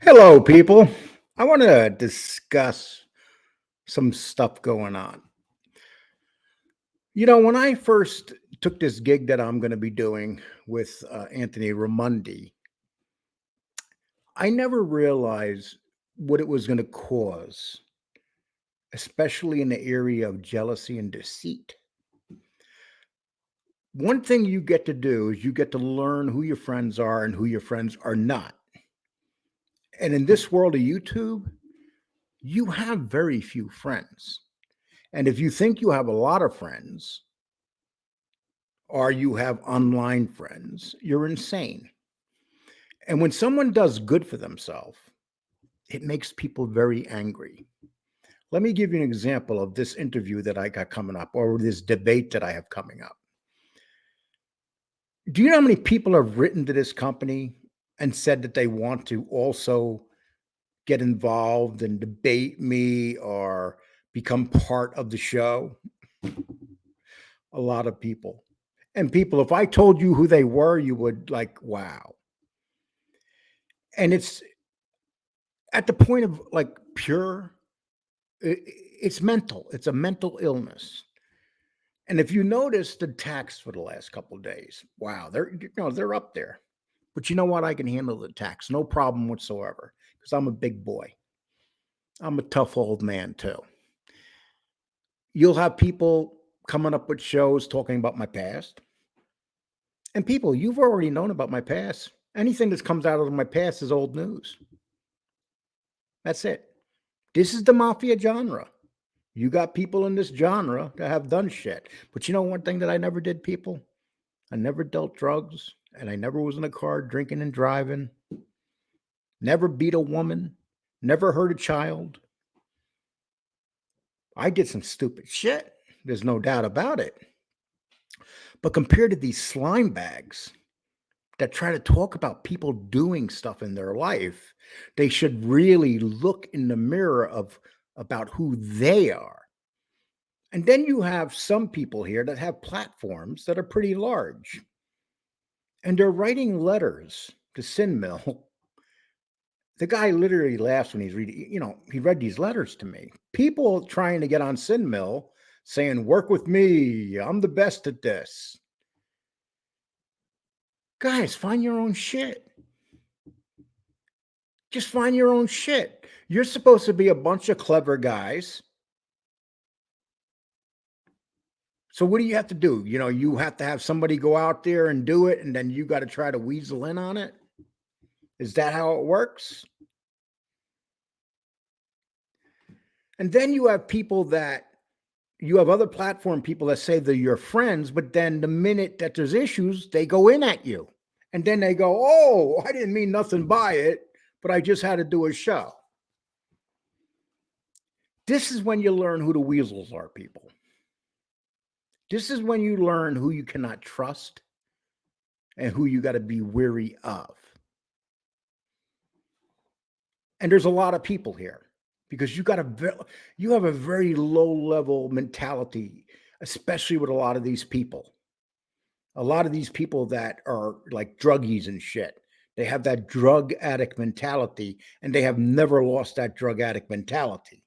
Hello, people. I want to discuss some stuff going on. When I first took this gig that I'm going to be doing with Anthony Ramundi, I never realized what it was going to cause, especially in the area of jealousy and deceit. One thing you get to do is you get to learn who your friends are and who your friends are not. And in this world of YouTube, you have very few friends. And if you think you have a lot of friends, or you have online friends, you're insane. And when someone does good for themselves, it makes people very angry. Let me give you an example of this interview that I got coming up, or this debate that I have coming up. Do you know how many people have written to this company and said that they want to also get involved and debate me or become part of the show? A lot of people. And people, if I told you who they were, you would like, wow. And it's at the point of like pure, it's mental. It's a mental illness. And if you notice the tax for the last couple of days, wow, they're up there. But you know what? I can handle the tax, no problem whatsoever, because I'm a big boy. I'm a tough old man too. You'll have people coming up with shows talking about my past. And people, you've already known about my past. Anything that comes out of my past is old news. That's it. This is the mafia genre. You got people in this genre that have done shit. But you know one thing that I never did, people? I never dealt drugs, and I never was in a car drinking and driving. Never beat a woman. Never hurt a child. I did some stupid shit. There's no doubt about it. But compared to these slime bags that try to talk about people doing stuff in their life, they should really look in the mirror of about who they are. And then you have some people here that have platforms that are pretty large. And they're writing letters to Sin Mill. The guy literally laughs when he's reading, he read these letters to me. People trying to get on Sin Mill saying, work with me. I'm the best at this. Guys, find your own shit. Just find your own shit. You're supposed to be a bunch of clever guys. So what do you have to do? You have to have somebody go out there and do it, and then you got to try to weasel in on it. Is that how it works? And then you have other platform people that say they're your friends, but then the minute that there's issues, they go in at you. And then they go, oh, I didn't mean nothing by it, but I just had to do a show. This is when you learn who the weasels are, people. This is when you learn who you cannot trust and who you got to be wary of. And there's a lot of people here because you have a very low level mentality, especially with a lot of these people. A lot of these people that are like druggies and shit. They have that drug addict mentality, and they have never lost that drug addict mentality.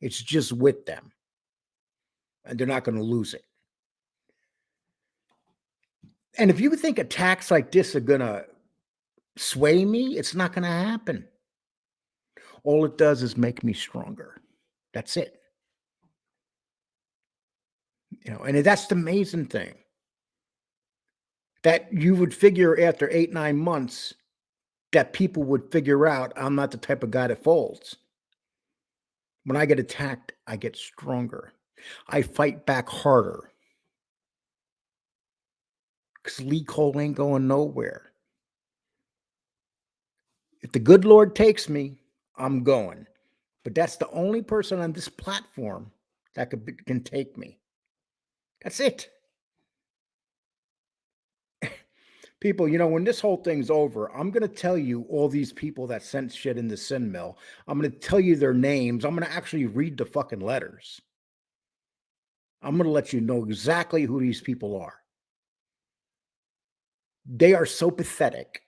It's just with them, and they're not going to lose it. And if you think attacks like this are going to sway me, it's not going to happen. All it does is make me stronger. That's it. And that's the amazing thing. That you would figure after 8, 9 months that people would figure out I'm not the type of guy that folds. When I get attacked, I get stronger. I fight back harder. Because Lee Cole ain't going nowhere. If the good Lord takes me, I'm going. But that's the only person on this platform that can take me. That's it. People, when this whole thing's over, I'm going to tell you all these people that sent shit in the Sin Mill. I'm going to tell you their names. I'm going to actually read the fucking letters. I'm going to let you know exactly who these people are. They are so pathetic.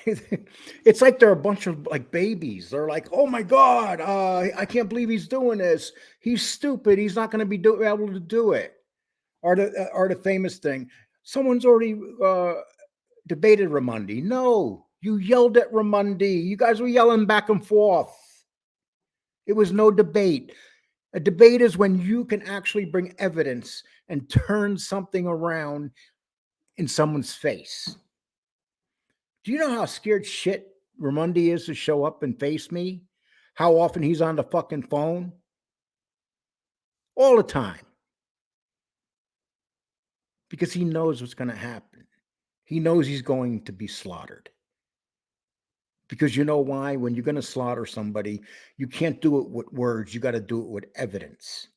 It's like they're a bunch of like babies. They're like, "Oh my god, I can't believe he's doing this. He's stupid. He's not going to be able to do it." Or the famous thing, someone's already debated Ramundi. No, you yelled at Ramundi. You guys were yelling back and forth. It was no debate. A debate is when you can actually bring evidence and turn something around in someone's face. Do you know how scared shit Ramundi is to show up and face me? How often he's on the fucking phone? All the time. Because he knows what's going to happen. He knows he's going to be slaughtered. Because you know why? When you're going to slaughter somebody, you can't do it with words. You got to do it with evidence.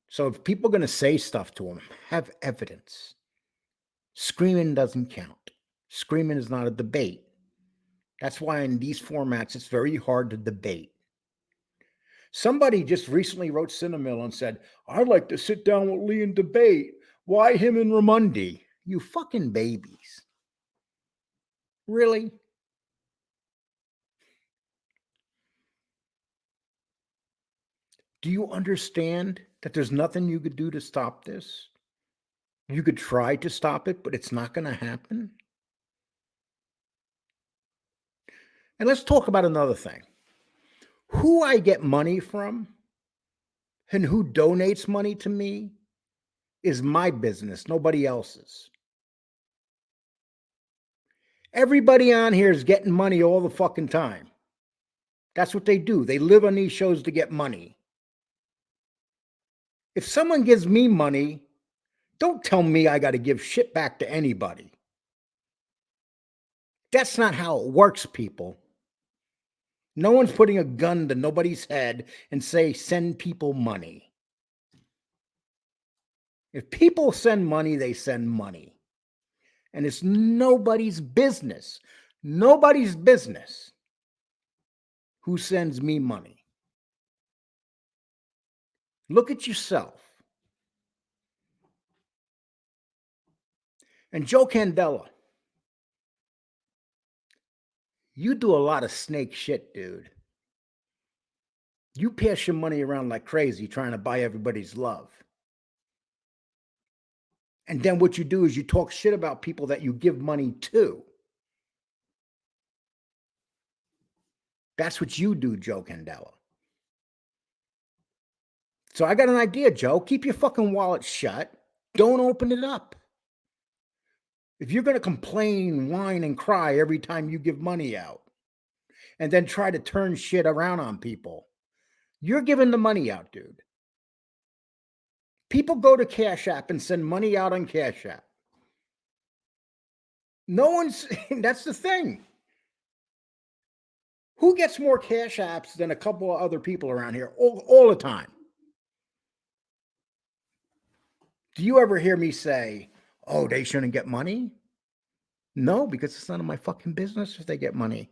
So if people are going to say stuff to him, have evidence. Screaming doesn't count. Screaming is not a debate. That's why in these formats, it's very hard to debate. Somebody just recently wrote Cinemill and said, "I'd like to sit down with Lee and debate. Why him and Ramundi?" You fucking babies. Really? Do you understand that there's nothing you could do to stop this? You could try to stop it, but it's not going to happen. And let's talk about another thing. Who I get money from and who donates money to me is my business, nobody else's. Everybody on here is getting money all the fucking time. That's what they do. They live on these shows to get money. If someone gives me money, don't tell me I got to give shit back to anybody. That's not how it works, people. No one's putting a gun to nobody's head and say, send people money. If people send money, they send money. And it's nobody's business who sends me money. Look at yourself. And Joe Candela, you do a lot of snake shit, dude. You pass your money around like crazy trying to buy everybody's love. And then what you do is you talk shit about people that you give money to. That's what you do, Joe Candela. So I got an idea, Joe. Keep your fucking wallet shut. Don't open it up. If you're going to complain, whine, and cry every time you give money out and then try to turn shit around on people, you're giving the money out, dude. People go to Cash App and send money out on Cash App. No one's, that's the thing. Who gets more Cash Apps than a couple of other people around here all the time? Do you ever hear me say, oh, they shouldn't get money? No, because it's none of my fucking business if they get money.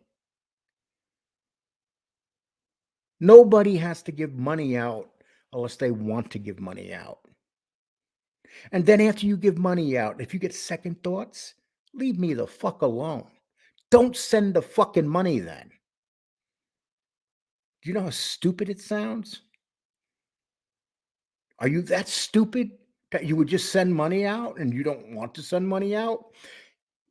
Nobody has to give money out unless they want to give money out. And then after you give money out, if you get second thoughts, leave me the fuck alone. Don't send the fucking money then. Do you know how stupid it sounds? Are you that stupid that you would just send money out and you don't want to send money out?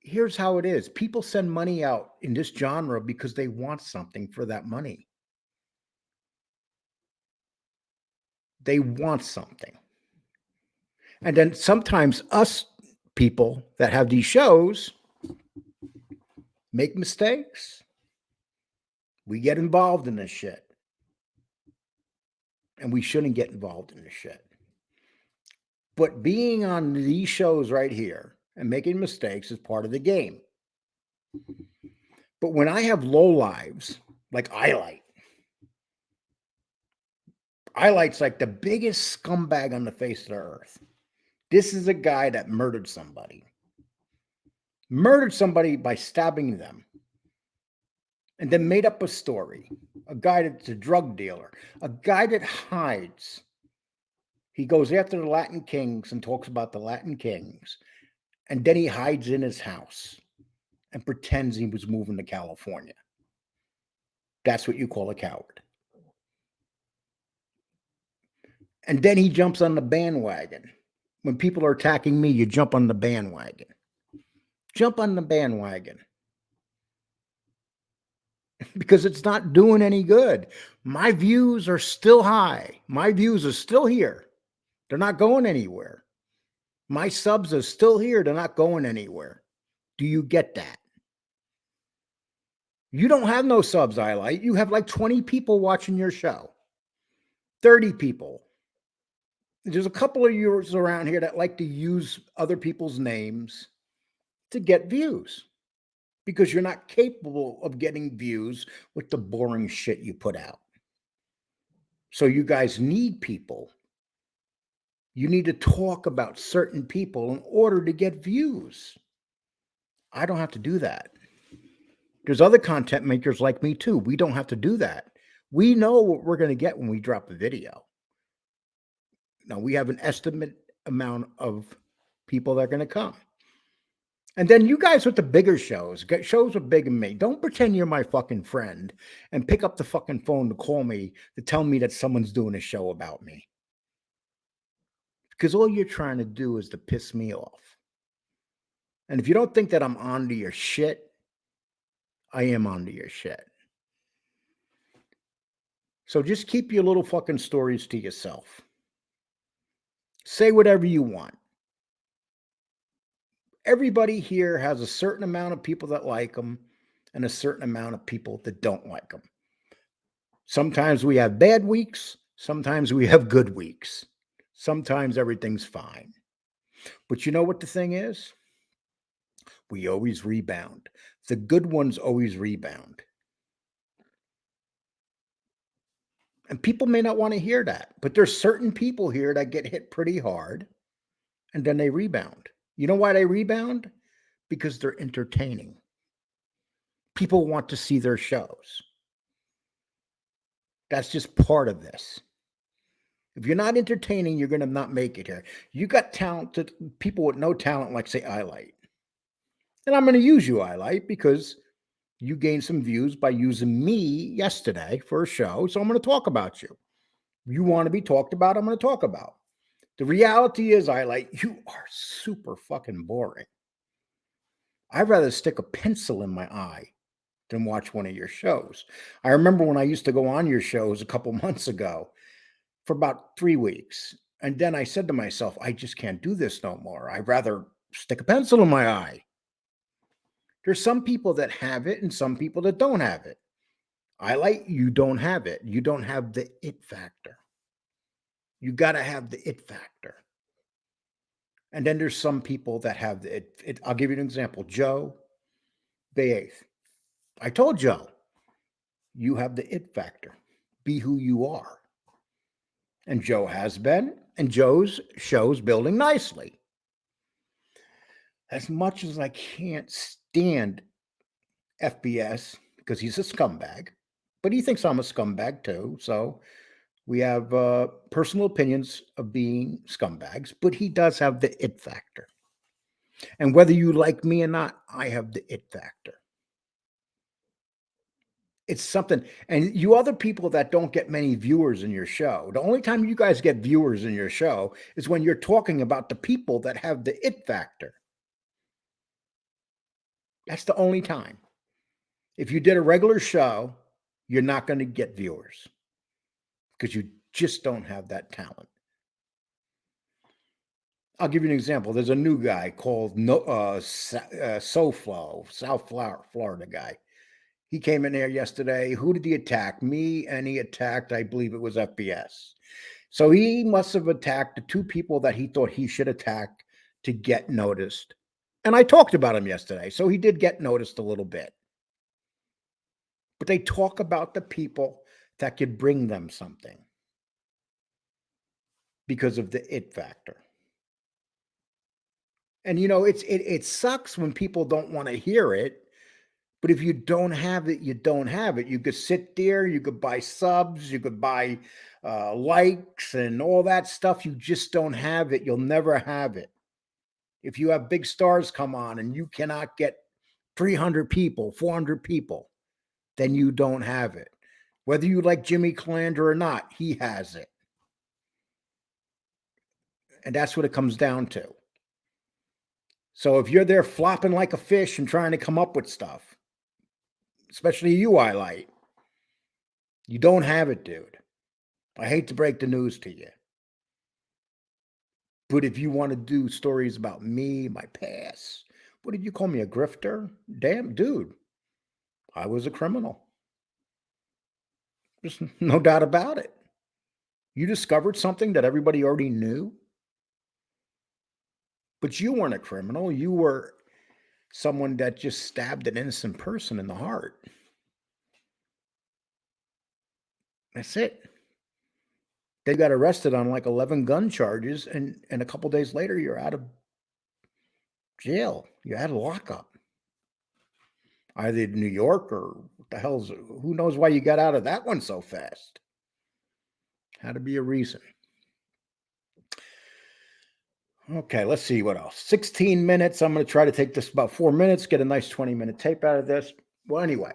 Here's how it is. People send money out in this genre because they want something for that money. They want something. And then sometimes us people that have these shows make mistakes. We get involved in this shit. And we shouldn't get involved in this shit. But being on these shows right here and making mistakes is part of the game. But when I have low lives, like Eyelight's like the biggest scumbag on the face of the earth. This is a guy that murdered somebody by stabbing them, and then made up a story. A guy that's a drug dealer, a guy that hides. He goes after the Latin kings and talks about the Latin kings, and then he hides in his house. and pretends he was moving to California. That's what you call a coward. And then he jumps on the bandwagon. When people are attacking me, you jump on the bandwagon. Jump on the bandwagon because it's not doing any good. My views are still high. My views are still here. They're not going anywhere. My subs are still here. They're not going anywhere. Do you get that? You don't have no subs, Highlight. You have like 20 people watching your show, 30 people. There's a couple of yours around here that like to use other people's names to get views because you're not capable of getting views with the boring shit you put out. So you guys need people. You need to talk about certain people in order to get views. I don't have to do that. There's other content makers like me too. We don't have to do that. We know what we're going to get when we drop a video. Now we have an estimate amount of people that are going to come. And then you guys with the bigger shows, get shows with big and me. Don't pretend you're my fucking friend and pick up the fucking phone to call me to tell me that someone's doing a show about me. Because all you're trying to do is to piss me off. And if you don't think that I'm onto your shit, I am onto your shit. So just keep your little fucking stories to yourself. Say whatever you want. Everybody here has a certain amount of people that like them and a certain amount of people that don't like them. Sometimes we have bad weeks. Sometimes we have good weeks. Sometimes everything's fine. But you know what the thing is? We always rebound. The good ones always rebound. And people may not want to hear that, but there's certain people here that get hit pretty hard and then they rebound. You know why they rebound? Because they're entertaining. People want to see their shows. That's just part of this. If you're not entertaining, you're going to not make it here. You got talented people with no talent, like say Highlight. And I'm going to use you, Highlight, because you gained some views by using me yesterday for a show. So I'm going to talk about you. You want to be talked about, I'm going to talk about. The reality is, Highlight, you are super fucking boring. I'd rather stick a pencil in my eye than watch one of your shows. I remember when I used to go on your shows a couple months ago for about 3 weeks. And then I said to myself, I just can't do this no more. I'd rather stick a pencil in my eye. There's some people that have it and some people that don't have it. Highlight, you don't have it. You don't have the it factor. You got to have the it factor. And then there's some people that have the it. I'll give you an example. Joe Bay 8th. I told Joe, you have the it factor. Be who you are. And Joe has been, and Joe's show's building nicely. As much as I can't stand FBS because he's a scumbag, but he thinks I'm a scumbag too. So we have personal opinions of being scumbags, but he does have the it factor. And whether you like me or not, I have the it factor. It's something, and you other people that don't get many viewers in your show, the only time you guys get viewers in your show is when you're talking about the people that have the it factor. That's the only time. If you did a regular show, you're not going to get viewers because you just don't have that talent. I'll give you an example. There's a new guy called SoFlo, South Florida guy. He came in there yesterday. Who did he attack? Me, and he attacked, I believe it was FBS. So he must have attacked the two people that he thought he should attack to get noticed. And I talked about him yesterday. So he did get noticed a little bit. But they talk about the people that could bring them something because of the it factor. And you know, it sucks when people don't want to hear it. But if you don't have it, you don't have it. You could sit there, you could buy subs, you could buy likes and all that stuff. You just don't have it. You'll never have it. If you have big stars come on and you cannot get 300 people, 400 people, then you don't have it. Whether you like Jimmy Calandra or not, he has it. And that's what it comes down to. So if you're there flopping like a fish and trying to come up with stuff, especially you, I light, you don't have it, dude. I hate to break the news to you. But if you want to do stories about me, my past, what did you call me, a grifter? Damn, dude, I was a criminal. There's no doubt about it. You discovered something that everybody already knew, but you weren't a criminal. You were someone that just stabbed an innocent person in the heart. That's it. They got arrested on like 11 gun charges, and a couple days later, you're out of jail. You're out of lockup. Either in New York or what the hell's, who knows why you got out of that one so fast. Had to be a reason. Okay, let's see what else. 16 minutes. I'm going to try to take this about 4 minutes, get a nice 20-minute tape out of this. Well, anyway,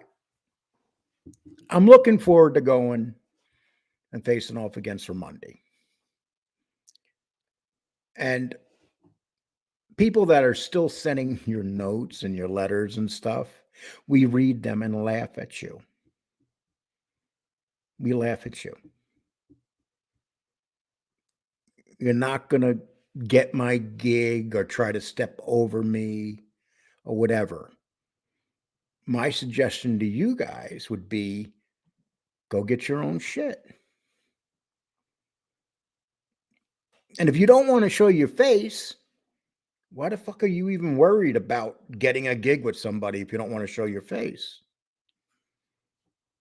I'm looking forward to going and facing off against her Monday. And people that are still sending your notes and your letters and stuff, we read them and laugh at you. We laugh at you. You're not going to get my gig or try to step over me or whatever. My suggestion to you guys would be go get your own shit. And if you don't want to show your face, why the fuck are you even worried about getting a gig with somebody if you don't want to show your face?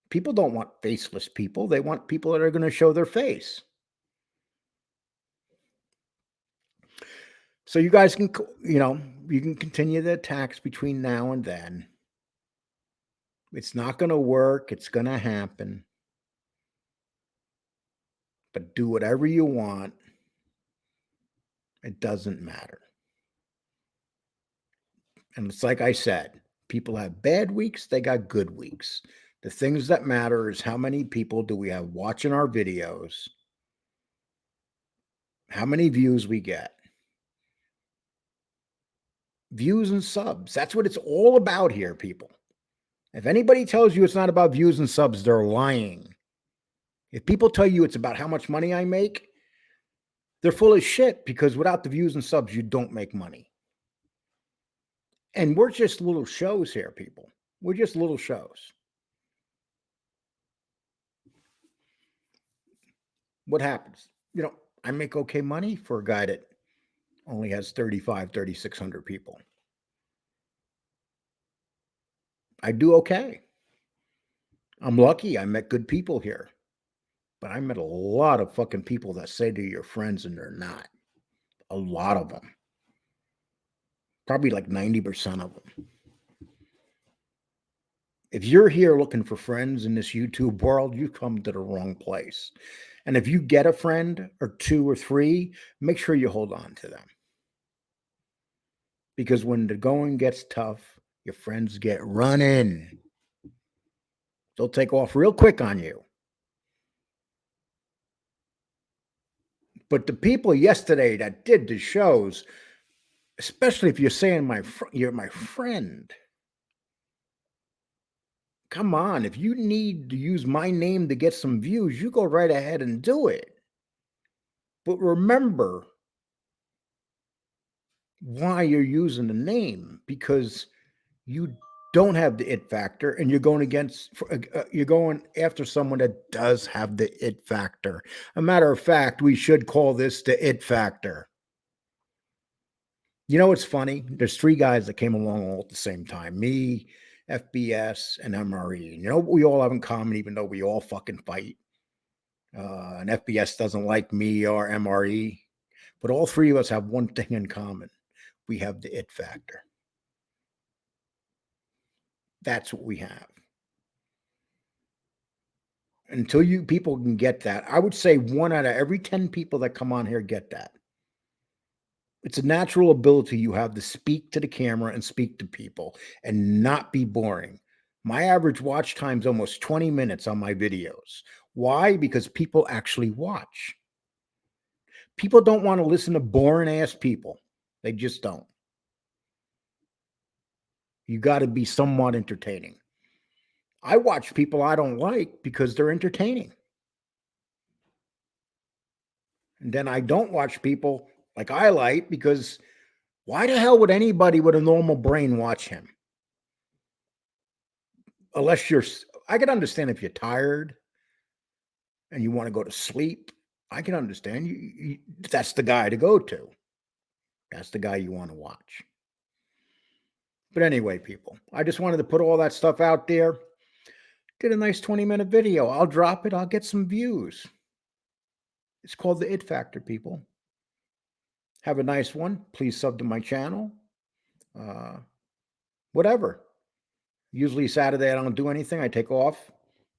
People don't want faceless people. They want people that are going to show their face. So you guys can, you can continue the attacks between now and then. It's not going to work. It's going to happen. But do whatever you want. It doesn't matter. And it's like I said, people have bad weeks. They got good weeks. The things that matter is how many people do we have watching our videos, how many views we get. Views and subs. That's what it's all about here, people. If anybody tells you it's not about views and subs, they're lying. If people tell you it's about how much money I make, they're full of shit, because without the views and subs, you don't make money. And we're just little shows here, people. We're just little shows. What happens? I make okay money for a guy that only has 3,600 people. I do okay. I'm lucky. I met good people here. But I met a lot of fucking people that say they're your friends and they're not. A lot of them. Probably like 90% of them. If you're here looking for friends in this YouTube world, you come to the wrong place. And if you get a friend or two or three, make sure you hold on to them. Because when the going gets tough, your friends get running. They'll take off real quick on you. But the people yesterday that did the shows, especially if you're saying you're my friend, come on. If you need to use my name to get some views, you go right ahead and do it. But remember why you're using the name, because you don't have the it factor, and you're going after someone that does have the it factor. A matter of fact, we should call this the it factor. You know what's funny? There's three guys that came along all at the same time. Me, FBS, and MRE. You know what we all have in common, even though we all fucking fight? And FBS doesn't like me or MRE. But all three of us have one thing in common. We have the it factor. That's what we have. Until you people can get that, I would say 1 out of every 10 people that come on here get that. It's a natural ability you have to speak to the camera and speak to people and not be boring. My average watch time is almost 20 minutes on my videos. Why? Because people actually watch. People don't want to listen to boring ass people. They just don't. You got to be somewhat entertaining. I watch people I don't like because they're entertaining. And then I don't watch people like I like because why the hell would anybody with a normal brain watch him? Unless I can understand if you're tired and you want to go to sleep. I can understand that's the guy to go to. That's the guy you want to watch. But anyway, people, I just wanted to put all that stuff out there. Did a nice 20-minute video. I'll drop it. I'll get some views. It's called the It Factor, people. Have a nice one. Please sub to my channel. Uh, whatever. Usually Saturday, I don't do anything. I take off,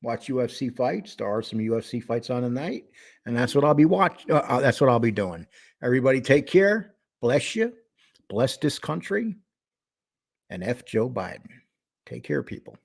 watch UFC fights. There are some UFC fights on tonight, and that's what I'll be watching. That's what I'll be doing. Everybody take care. Bless you. Bless this country. And F Joe Biden. Take care, people.